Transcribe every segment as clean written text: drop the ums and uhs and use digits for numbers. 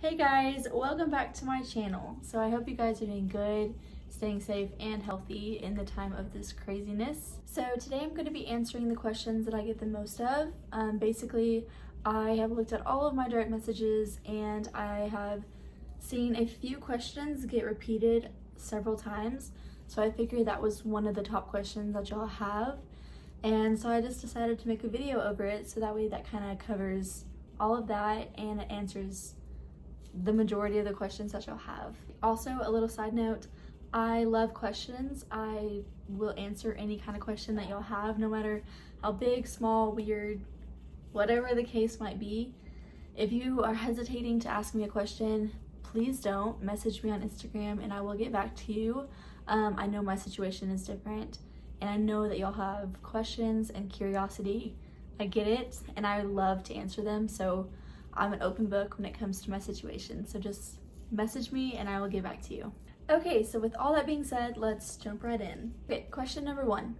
Hey guys, welcome back to my channel. So I hope you guys are doing good, staying safe and healthy in the time of this craziness. So today I'm going to be answering the questions that I get the most of. Basically, I have looked at all of my direct messages and I have seen a few questions get repeated several times. So I figured that was one of the top questions that y'all have. And so I just decided to make a video over it so that way that kind of covers all of that and it answers the majority of the questions that you'll have. Also, a little side note, I love questions. I will answer any kind of question that you'll have, no matter how big, small, weird, whatever the case might be. If you are hesitating to ask me a question, please don't. Message me on Instagram and I will get back to you. I know my situation is different and I know that y'all have questions and curiosity. I get it and I love to answer them, so I'm an open book when it comes to my situation. So just message me and I will get back to you. Okay, so with all that being said, let's jump right in. Okay, question number 1.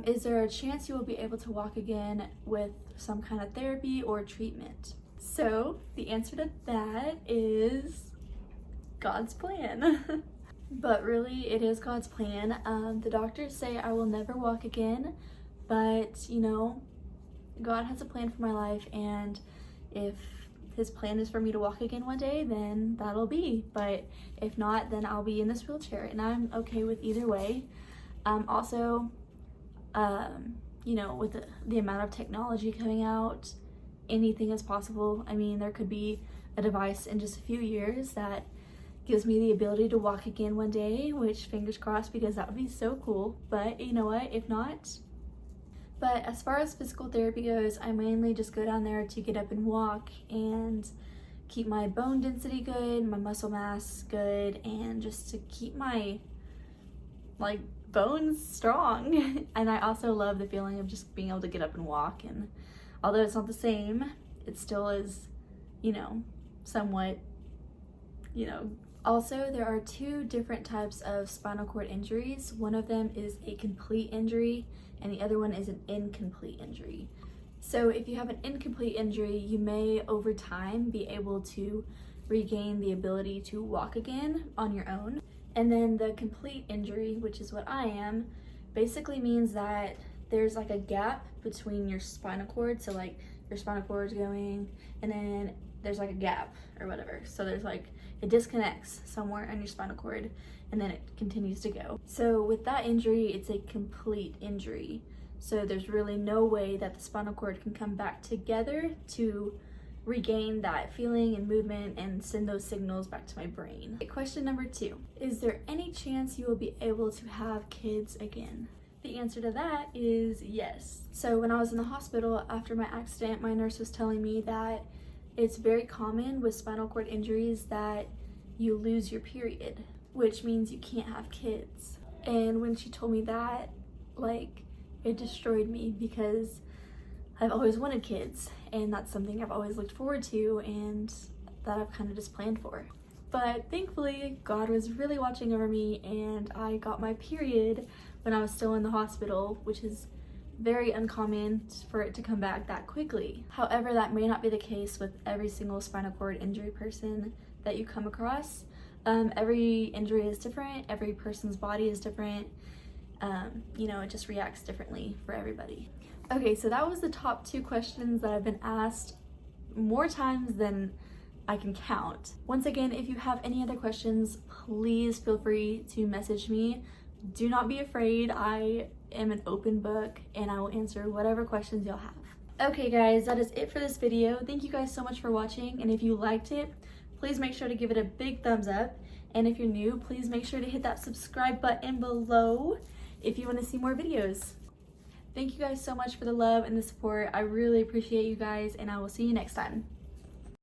Is there a chance you will be able to walk again with some kind of therapy or treatment? So the answer to that is God's plan. But really, it is God's plan. The doctors say I will never walk again, but you know, God has a plan for my life, and if his plan is for me to walk again one day, then that'll be. But if not, then I'll be in this wheelchair, and I'm okay with either way. Also, you know, with the amount of technology coming out, anything is possible. I mean, there could be a device in just a few years that gives me the ability to walk again one day, which fingers crossed, because that would be so cool. But you know what, if not. But as far as physical therapy goes, I mainly just go down there to get up and walk and keep my bone density good, my muscle mass good, and just to keep my bones strong. And I also love the feeling of just being able to get up and walk, and although it's not the same, it still is, you know, somewhat, you know. Also, there are 2 different types of spinal cord injuries. One of them is a complete injury and the other one is an incomplete injury. So if you have an incomplete injury, you may over time be able to regain the ability to walk again on your own. And then the complete injury, which is what I am, basically means that there's like a gap between your spinal cord. So like your spinal cord is going and then there's like a gap or whatever. So there's like, it disconnects somewhere on your spinal cord and then it continues to go. So with that injury, it's a complete injury. So there's really no way that the spinal cord can come back together to regain that feeling and movement and send those signals back to my brain. Question number 2, is there any chance you will be able to have kids again? The answer to that is yes. So when I was in the hospital after my accident, my nurse was telling me that it's very common with spinal cord injuries that you lose your period, which means you can't have kids. And when she told me that, like, it destroyed me because I've always wanted kids and that's something I've always looked forward to and that I've kind of just planned for. But thankfully, God was really watching over me and I got my period when I was still in the hospital, which is very uncommon for it to come back that quickly. However, that may not be the case with every single spinal cord injury person that you come across. Every injury is different, every person's body is different. You know, it just reacts differently for everybody. Okay, so that was the top 2 questions that I've been asked more times than I can count. Once again, if you have any other questions, please feel free to message me. Do not be afraid. I am an open book and I will answer whatever questions you'll have. Okay guys, that is it for this video. Thank you guys so much for watching, and if you liked it, please make sure to give it a big thumbs up. And if you're new, please make sure to hit that subscribe button below if you want to see more videos. Thank you guys so much for the love and the support. I really appreciate you guys, and I will see you next time.